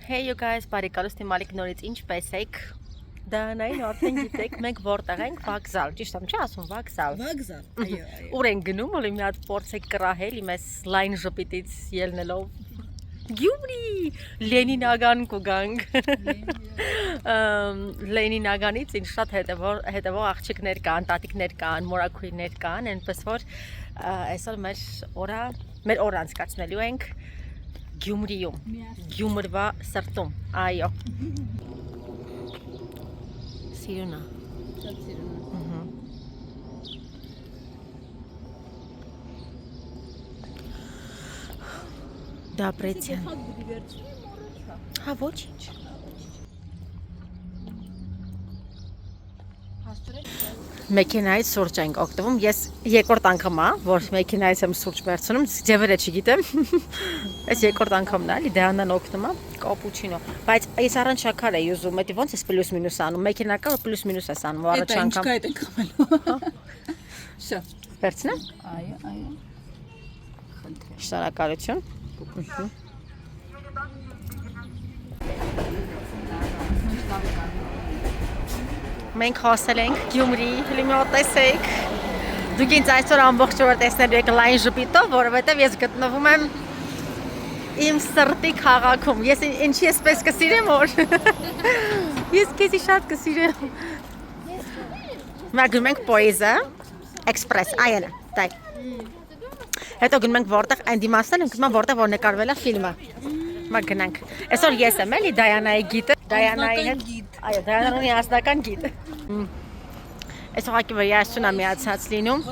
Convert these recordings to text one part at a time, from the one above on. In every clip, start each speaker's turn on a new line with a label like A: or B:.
A: Hey you guys, բարեկալուսնի մալիք նորից ինչպես եք։ Դանային արդեն գիտեք, մենք որտեղ ենք, վокзал, ճիշտ եմ, չի ասում վокзal։
B: Վокзal, այո, այո։
A: Ուր ենք գնում, որ մի հատ փորձ եք կռահել, իմ այս լայն ժպիտից ելնելով։ Գյումրի, Լենինագան կուգանք։ Լենինագանից ինձ շատ հետևող աղջիկներ կան, տատիկներ կան, մորաքույրներ կան, այնպես որ այսօր մեր օր անցկացնելու ենք Գյումրիում, Գյումրվա սրտում, այո։ Սիրունա։
B: Շատ սիրուն։
A: Դապրեցյան։ Հա, ոչինչ։ Մեքենայից սուրճ ենք օգտվում, ես երկրորդ անգամ է, որ մեքենայից եմ սուրճ վերցնում, ձևերը չգիտեմ, այս երկրորդ անգամն է, դրանն օգնում եմ, կապուչինո, բայց ես առանց շաքար էի ուզում, էդի ոնց ես պլյուս մինուս անում, մեքենա կա պլյուս մինուս ես անում, առաջ անգամ։
B: Այդ ենք խմելու։ Շատ։
A: Վերցնեմ։
B: Այո, այո։
A: Շնորհակալություն։ Մենք հասել ենք Գյումրի, լիմի տեսեք։ Դուք ինձ այսօր ամբողջ օրը տեսնելու եք լայն ժպիտով, որովհետև ես գտնվում եմ իմ սրտի քաղաքում։ Ես ինչի էսպես կսիրեմ, որ ես քեզի շատ կսիրեմ։ Մենք գնում ենք Պոեզա, Էքսպրես, այելը, դայ։ Հետո գնում ենք որտեղ այն դիմացնել ենք, որտեղ որ նկարվել է ֆիլմը։ Մենք գնանք։ Այսօր ես եմ էլի Դայանայի գիտը, Դայանայի հետ։ Այո, Դայանան ունի անձնական գիտ։ Այս ուղղակի վրայացուն է միացած լինում։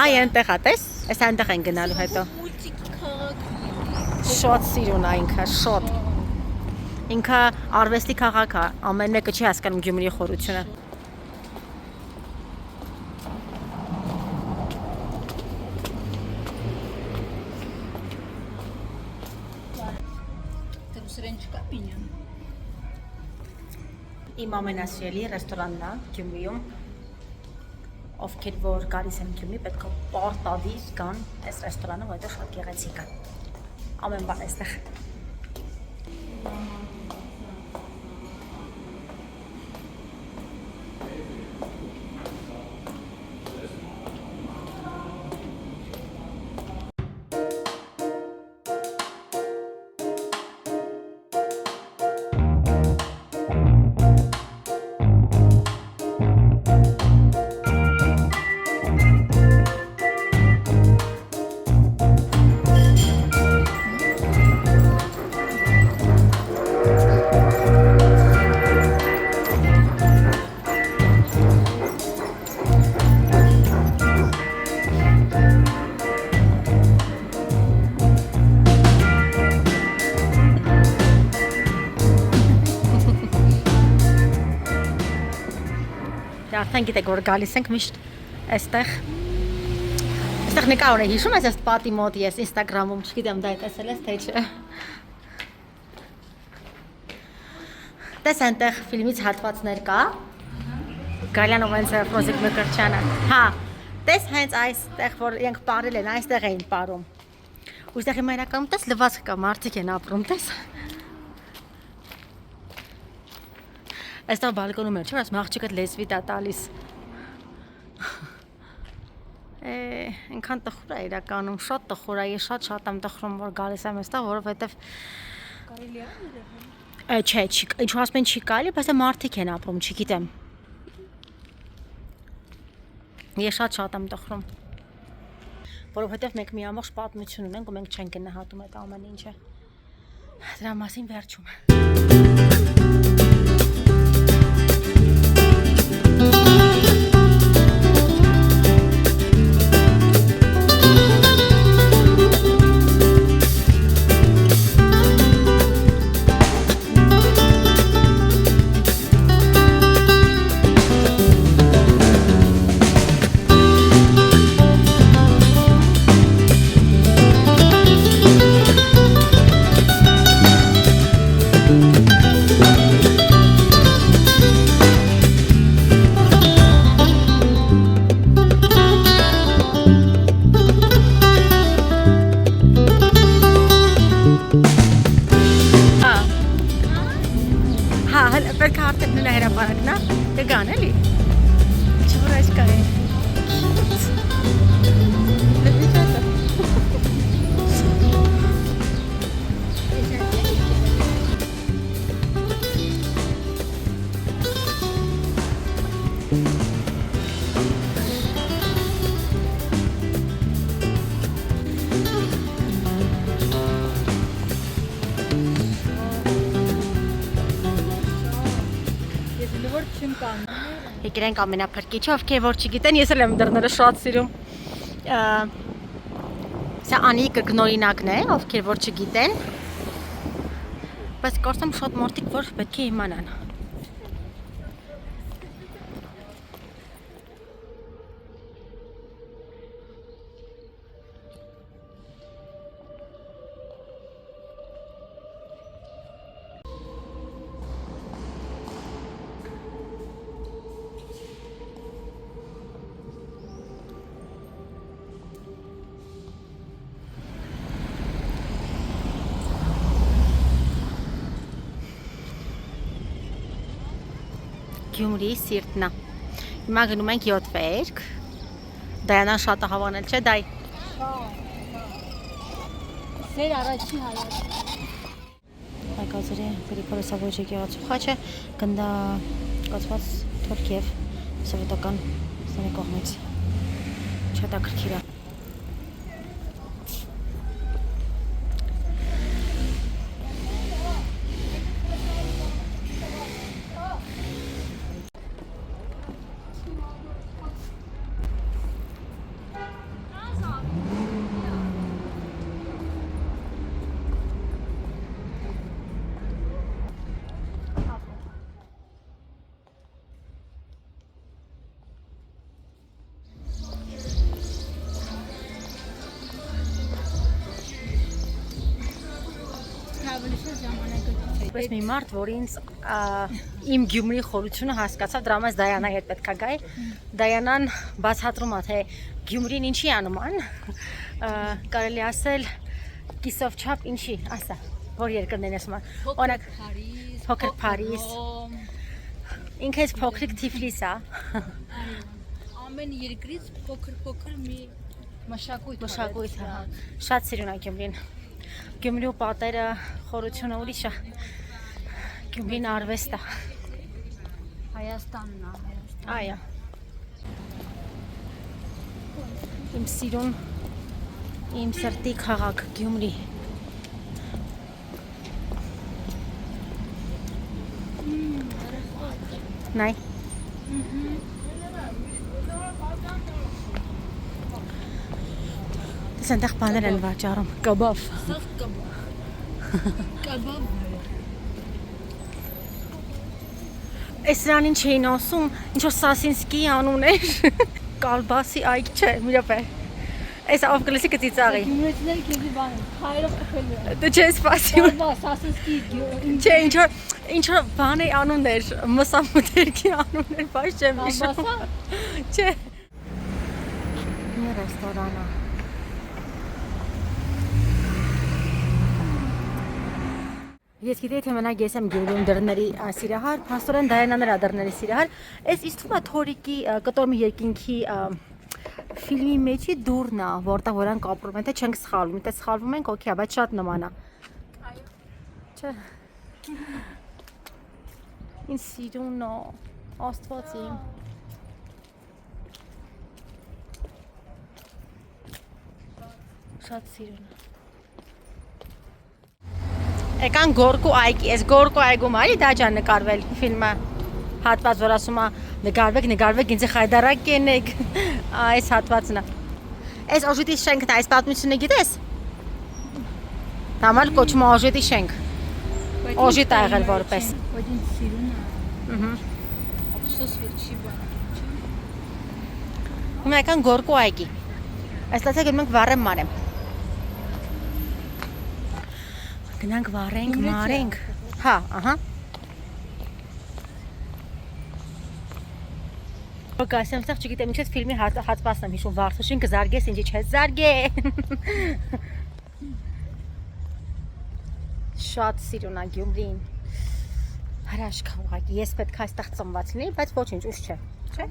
A: Այ այնտեղ է, տես, այս այնտեղ են գնալու հետո։ Շատ սիրուն է ինքը, շատ։ Ինքը արվեստի քաղաք է, ամեն մեկը չի հասկանում Գյումրիի խորությունը։ Իմ ամենասիրելի ռեստորանն է Գյումրիում, ովքեր որ գալիս են Գյումրի, պետք է պարտադիր գան այս ռեստորանը, որտեղ շատ գեղեցիկ է։ Ամեն բան այստեղ։ Արդեն գիտեք, որ գալիս ենք միշտ այստեղ նկար ունի, հիշում ես այս պատի մոտ ես Instagram-ում, չգիտեմ դա տեսել ես թե չէ։ Տես այնտեղ ֆիլմից հատվածներ կա։ Գալյանով հենց Ֆրոզիկ Մկրտչյանը։ Հա, տես հենց այստեղ որ իրենք ապրել են, այստեղ էին ապրում։ Ու այստեղ հիմա իրականում տես լվացք կա, մարդիկ են ապրում, տես։ Այստեղ բալկոնում էր, չէ՞, ասում աղջիկը լեզվի տա տալիս։ Այնքան տխուր է իրականում, շատ տխուր է, ես շատ եմ տխրում, որ գալիս եմ այստեղ, որովհետև կարելի է երևել։ Չէ, ինչու ասում են չի կարելի, բայց մարդիկ են ապրում, չգիտեմ։ Ես շատ եմ տխրում։ Որովհետև մենք մի ամբողջ պատմություն ունենք ու մենք չենք գնահատում այդ ամեն ինչը։ Դրա մասին վերջում։ պետք է արդեն նույն հրապարակն է, կգան էլի։ Չոր այս կա է։ Եկրենք ամենափրկիչը, ովքեր որ չգիտեն, ես էլ եմ դռները շատ սիրում։ Սա Անի կրկնօրինակն է, ովքեր որ չգիտեն։ Բայց կարծեմ շատ մարդիկ որ պետք է իմանան։ Գյումրի սիրտնա։ Հիմա գնում ենք 7 վերք։ Դայանան շատ հավանել չէ, դայ։
B: Սեր առաջի հայաց։
A: Այգազրի Գրիգորոսավոյի գեղեցիկ խաչը գնդա կացված Թուրքիև սովետական սանի կողմից։ Չհետաքրքիր է։ Պես մի մարդ, որ ինձ իմ Գյումրի խորությունը հասկացավ, դրա համար Դայանայի հետ պետք է գայ։ Դայանան բացատրում է, թե Գյումրին ինչի անման, կարելի ասել կիսով չափ ինչի, ասա, որ երկրներն ես մար։ Օրինակ փոքր Փարիզ, ինքը էս փոքրիկ Թիֆլիս է։
B: Ամեն երկրից փոքր մի
A: մշակույթ է։ Շատ սիրուն է Գյումրին։ Գյումրիու պատերը խորությունը ուրիշ է։ Գյումրին արվեստ է։
B: Հայաստանն է։
A: Այո։ Իմ սիրուն, իմ սրտի քաղաք Գյումրի։ Նայ։ Դες այնտեղ բաներ են վաճառում, կաբաբ։
B: Սաղ կաբաբ։
A: Այս նրան ինչ էին ասում, ինչ-որ Սասինսկի անուն էր, կալբասի այգ չէ, մի րոպե։ Այս ով գլսի կծիծաղի։
B: Գյումրեցիները քեզի բան են, հայերով կփելու են։
A: Դե չէ, սպասի։
B: Սասինսկի
A: Չէ, ինչ-որ բան է անուն էր, մսամուտերքի անուն էր, բայց չեմ հիշում։ Չէ։ Մի ռեստորան է։ Ես գիտեի, թե մենակ ես եմ Գյումրիում դռների սիրահար, փաստորեն Դայանան էր դռների սիրահար։ Այս ինձ թվում է Թորիկի կտորմի երկինքի ֆիլմի մեջի դուրն է, որտեղ որանք ապրում են, թե չենք սխալվում, եթե սխալվում ենք, օքեյ, բայց շատ նման է։ Այո։ Չէ։ Ինձ սիրուն է, Աստված իմ։ Շատ սիրուն է։ Եկան Գորկու այգի, այս Գորկու այգում արի դա ջան նկարվել ֆիլմը, հատված որ ասում է նկարվեք, ինձ խայդարակ կենեք, այս հատվածն է։ Այս օժետի շենքն է, այս պատմությունը գիտես։ Համալ կոչվում է օժետի շենք։ Օժետ ա եղել որպես։
B: Բայց ինձ սիրուն է։
A: Ահա։
B: Ափսոս որ չի բան։
A: Հիմա եկան Գորկու այգի։ Այստեղ գնում ենք վառեմ մարեմ։ Գնանք վառենք, մարենք։ Հա, ահա։ Գասեմ սաղ չգիտեմ ինչ ես ֆիլմի հատվածն եմ հիշում Վարդուշին կզարգես, ինչի չես զարգե։ Շատ սիրուն է Գյումրին։ Հրաշք ուղղակի, ես պետք է այստեղ ծնված լինեի, բայց ոչինչ, ուշ չէ, չէ՞։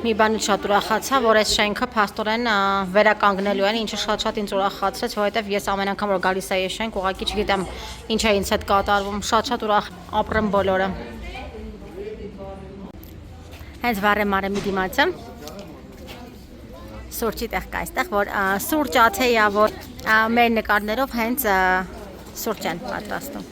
A: Մի բանից շատ ուրախացա, որ այս շենքը փաստորեն վերականգնելու են, ինչը շատ ինձ ուրախացրեց, որովհետև ես ամեն անգամ որ գալիս եմ այս շենք, ուղղակի չգիտեմ ինչ է ինձ հետ կատարվում, շատ ուրախ ապրեմ բոլորը։ Հենց վառեմ մի դիմացը։ Սուրճի տեղ կա այստեղ, որ սուրճ աթեյա, որ մեր նկարներով հենց սուրճ են պատրաստում։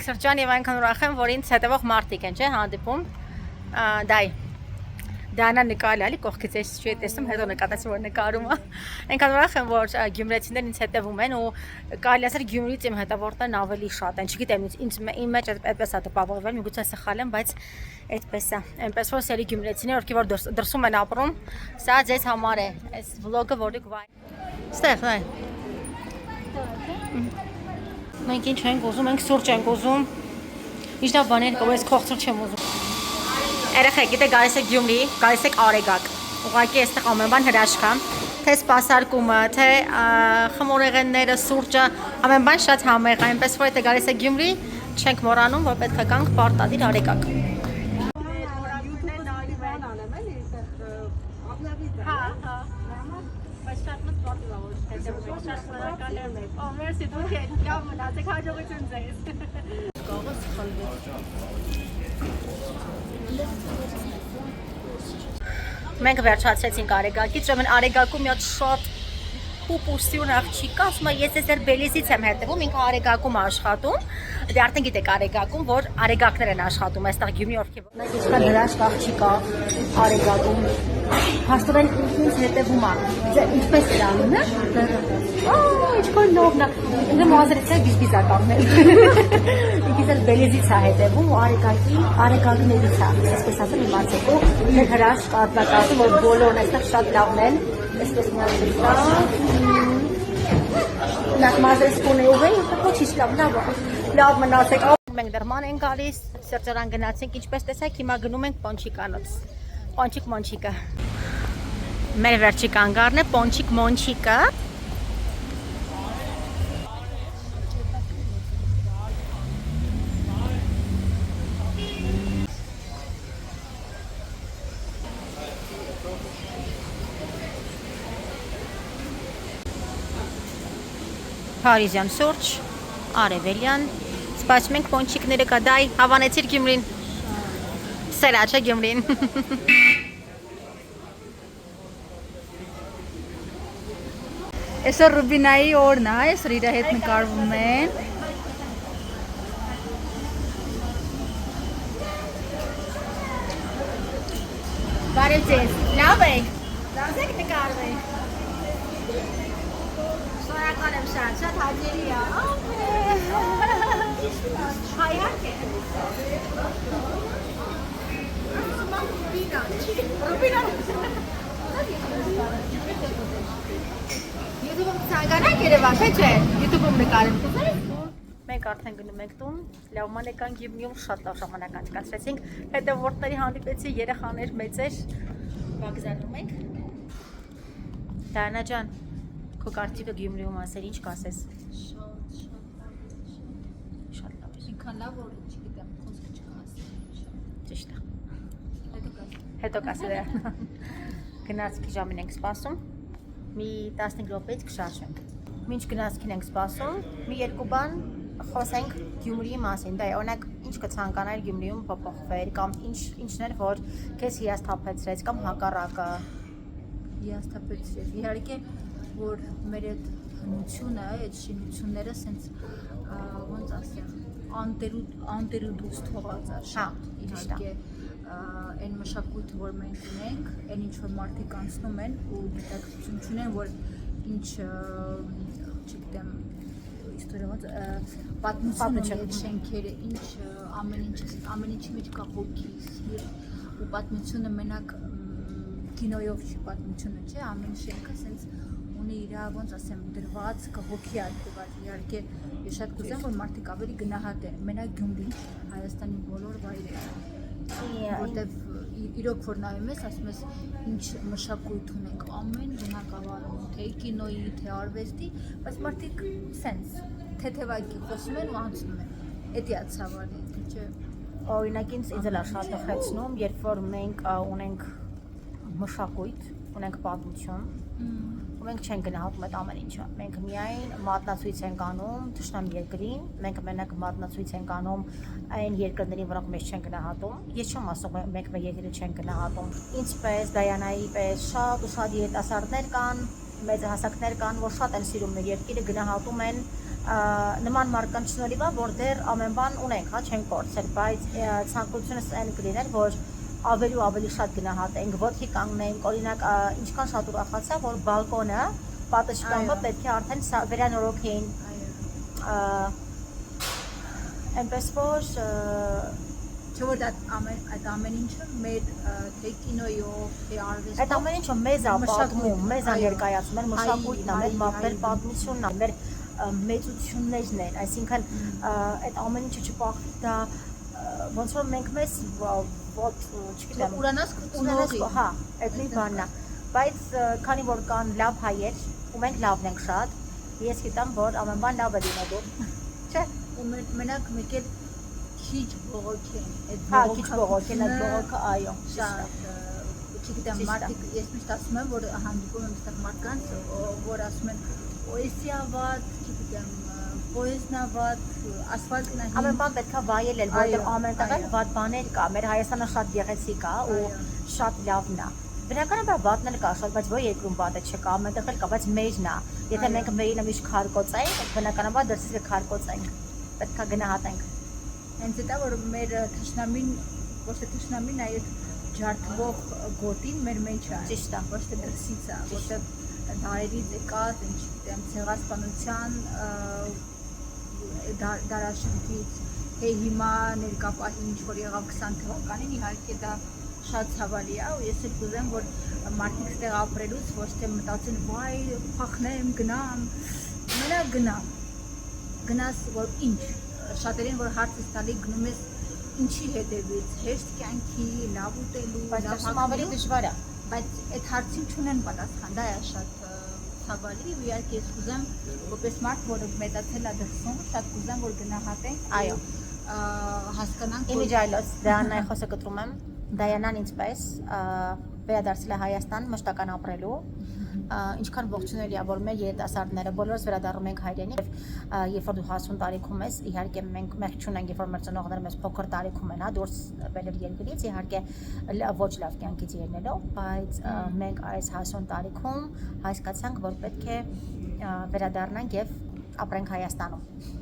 A: Սրճան եւ այնքան ուրախ եմ, որ ինձ հետևող մարդիկ են, չէ, հանդիպում։ Դայանա նկարել էլի կողքից էս չի տեսնում, հետո նկատեցի որ նկարում է։ Այնքան ուրախ եմ, որ գյումրեցիներն ինձ հետևում են ու կարելի ասել Գյումրիից իմ հետևորդներն ավելի շատ են։ Չգիտեմ, իմ մեջ այդպես է տպավորվել, միգուցե սխալ եմ, բայց այդպես է։ Այնպես որ սերի գյումրեցիներ, ովքեր որ դրսում են ապրում, սա ձեզ համար է։ Այս վլոգը որը գվայ։ Ստեղ, այ։ Մենք ինչ ենք ուզում, մենք սուրճ ենք ուզում։ Ինչ-որ բաներ կա, ես քողցր չեմ ուզում։ Երեխեք, գիտեք, գալիս եք Գյումրի, գալիս եք Արեգակ։ Ուղղակի այստեղ ամեն բան հրաշք է։ Թե սպասարկումը, թե խմորեղենները, սուրճը, ամեն բան շատ համեղ է, այնպես որ եթե գալիս եք Գյումրի, չենք մոռանում, որ պետք է գանք պարտադիր Արեգակ։ Մենք վերջացրեցինք Արեգակից, ուրեմն Արեգակում մի հատ շատ պուպուսյուն աղջիկ կա, ասում է ես ձեր Բելիզից եմ հետևում, ինքը Արեգակում է աշխատում, դե արդեն գիտեք Արեգակում, որ Արեգակներ են աշխատում, այստեղ Գյումրի ովքեր։ Մենք ինչքան հրաշք աղջիկ կա Արեգակում, փաստորեն ինձ հետևում է, ինչպես է անում, է։ Ինչքան լավն է, ինքը մազերից է բիզբիզա կապնել։ Ինքս էլ Բելիզից է հետևում ու Արեգակներից է, այսպես ասեմ իմացեք ու մեր հրաշք արտակարգում, որ բոլորն այստեղ շատ լավն են, այսպես մազերից մազերից կունեուղ է, ոչինչ լավ մնացեք։ Մենք դեռ ման ենք գալիս, սրճարան գնացինք, ինչպես տեսեք, հիմա գնում ենք Պոնչիկանոց։ Պոնչիկ Մոնչիկը։ Մեր վերջի կանգառն է Պոնչիկ Մոնչիկը։ Փարիզյան սուրճ, արևելյան, սպասում ենք պոնչիկները կա, դայ, հավանեցիր Գյումրին, սերա չէ Գյումրին։
B: Այսօր Ռուբինայի օրն է, այսօր իր հետ նկարվում են։
A: Բարև ձեզ, լավ եք, լավ եք նկարվեք։ Շնորհակալ եմ շատ հաճելի է։ Հայհարկ է։ Ռուբինա։ YouTube-ում ցանկանակ Երևան, չէ՞, YouTube-ում նկարեմ։ Մենք արդեն գնում ենք տուն, լավման եկանք Գյումրիում շատ լավ ժամանակ անցկացրեցինք, հետևորդների հանդիպեցի, երեխաներ, մեծեր, վագզանում ենք։ Դայանա ջան, քո կարծիքը Գյումրիու մասին ինչ կասես։ Շատ լավ է։
B: Ինքան լավ որ չգիտեմ, խոսքը չկասեմ։
A: Ճիշտ է։ Հետո կասել։ Գնացքի ժամին ենք սպասում։ Մի 15 րոպեից կշարժենք։ Մինչ գնացքին ենք սպասում, մի երկու բան խոսենք Գյումրիի մասին։ Դա է, օրինակ, ինչ կցանկանար Գյումրիում փոփոխվել կամ ինչներ, որ քեզ հիասթափեցրեց կամ հակառակը։
B: Հիասթափեցրեց։ Իհարկե, որ մեր այդ հնությունը, այդ շինությունները սենց ոնց ասեմ, անտերուդուս թողած է շատ։ Իհարկե այն մշակույթը, որ մենք ունենք, այն ինչ որ մարդիկ անցնում են ու գիտակցություն չունեն, որ ինչ չգիտեմ իստորիաց պատմություն ունի այդ շենքերը, ինչ ամեն ինչի մեջ կա հոգի, սիրտ ու պատմությունը մենակ կինոյով չի պատմությունը, չէ, ամեն շենքը sense ունի իր ոնց ասեմ դրված հոգի է դրված, իհարկե ես շատ կուզեմ որ մարդիկ ավելի գնահատեն մենակ Գյումրին, Հայաստանի բոլոր վայրերը, որտեվ իրոք որ նայում ես, ասում ես ինչ մշակույթ ունենք ամեն բնակավարում, թե կինոյի, թե արվեստի, բայց մարդիկ sense թեթևակի խոսում են ու անցնում են, էդի է ցավալի, չէ։
A: Օրինակ ինձ էլ է շատ տխեցնում, երբ որ մենք ունենք մշակույթ, ունենք պատմություն, ու մենք չենք գնահատում այդ ամեն ինչը։ Մենք միայն մատնացույց ենք անում թշնամի երկրին, մենք մենակ մատնացույց ենք անում այն երկրներին, որոնք մեզ չեն գնահատում։ Ես չեմ ասում մենք մեր երկրը չեն գնահատում։ Ինչպես Դայանայի պես շատ ու շատ երիտասարդներ կան, մեծահասակներ կան, որ շատ են սիրում մեր երկիրը, գնահատում են նման մարդկանց շնորհիվ, որ դեռ ամեն բան ունենք, հա, չենք կորցրել, բայց ցանկությունս այն կլիներ, որ ավելի ու ավելի շատ գնահատենք, ոտքի կանգնենք, օրինակ ինչքան շատ ուրախացա, որ բալկոնը պատշգամբը պետք է արդեն վերանորոգեին, այնպես որ
B: չէ որ այդ ամեն ինչը մեր թե կինոյով, թե արվեստով,
A: այդ ամեն ինչը մեզ է պատմում, մեզ է ներկայացնում, մեր մշակույթն է, մեր պատմությունն է, մեր մեծություններն են, այսինքն այդ ամեն ինչը չփոխի դա ոնց որ մենք մեզ ոտ չգիտեմ
B: ուրանաս կուտունողի,
A: հա, այդ մի բանն է, բայց քանի որ կան լավ հայեր ու մենք լավն ենք շատ, ես գիտեմ որ ամեն բան լավ է լինելու, չէ,
B: ու մենակ մեկ էլ քիչ բողոքեն,
A: հա, քիչ բողոքեն, այդ բողոքը, այո,
B: շատ չգիտեմ, մարդիկ ես միշտ ասում եմ, որ հանդիպում եմ այստեղ մարդկանց, որ ասում են պոեզիավատ, չգիտեմ, պոեզնավատ, ասֆալտն է։
A: Ամեն բան պետք է վայելել, որտեղ ամեն տեղ վատ բաներ կա, մեր Հայաստանը շատ գեղեցիկ է ու շատ լավն է։ Բնականաբար վատն էլ կա շատ, բայց ոչ երկրում վատը չկա, ամեն տեղ էլ կա, բայց մերն է։ Եթե մենք մերինը միշտ քարկոծենք, բնականաբար դրսից կքարկոծենք, պետք է գնահատենք։
B: Հենց դա որ մեր թշնամին, ոչ թե թշնամին, այլ ջարդվող գոտին մեր մեջ է։
A: Ճիշտ է,
B: ոչ թե դրսից է, որտեղ դարերից եկած, ինչ գիտեմ, ցեղասպանության դարաշրջից, թե հիմա ներկա պահի ինչ որ եղավ 20 թվականին, իհարկե դա շատ ցավալի է ու ես էլ կուզեմ որ մարդիկ ստեղ ապրելուց ոչ թե մտածեն վայ փախնեմ գնամ մենակ գնաս որ ինչ շատերին որ հարցը տալի գնում ես ինչի հետևից հեշտ կյանքի լավ ուտելու
A: բայց ավելի դժվար է
B: բայց այդ հարցին չունեն պատասխան դա է շատ ցավալի ու իհարկե ես կուզեմ որպես մարդ որ մեծացել է դրսում շատ կուզեմ որ գնահատենք
A: այո
B: հասկանանք
A: Իմիջայլոց Դիանայի խոսքը կտրում եմ Դայանան ինչպես վերադարձել է Հայաստան մշտական ապրելու ինչքան ողջունելի է որ մեր երիտասարդները բոլորս վերադառնում ենք հայրենի եւ երբ որ դու 50 տարիքում ես իհարկե մենք մեղք չունենք երբ որ մեր ծնողները մեզ փոքր տարիքում են հա դուրս բերել երկրից իհարկե ոչ լավ կյանքից ելնելով բայց մենք այս 50 տարիքում հասկացանք որ պետք է վերադառնանք եւ ապրենք Հայաստանում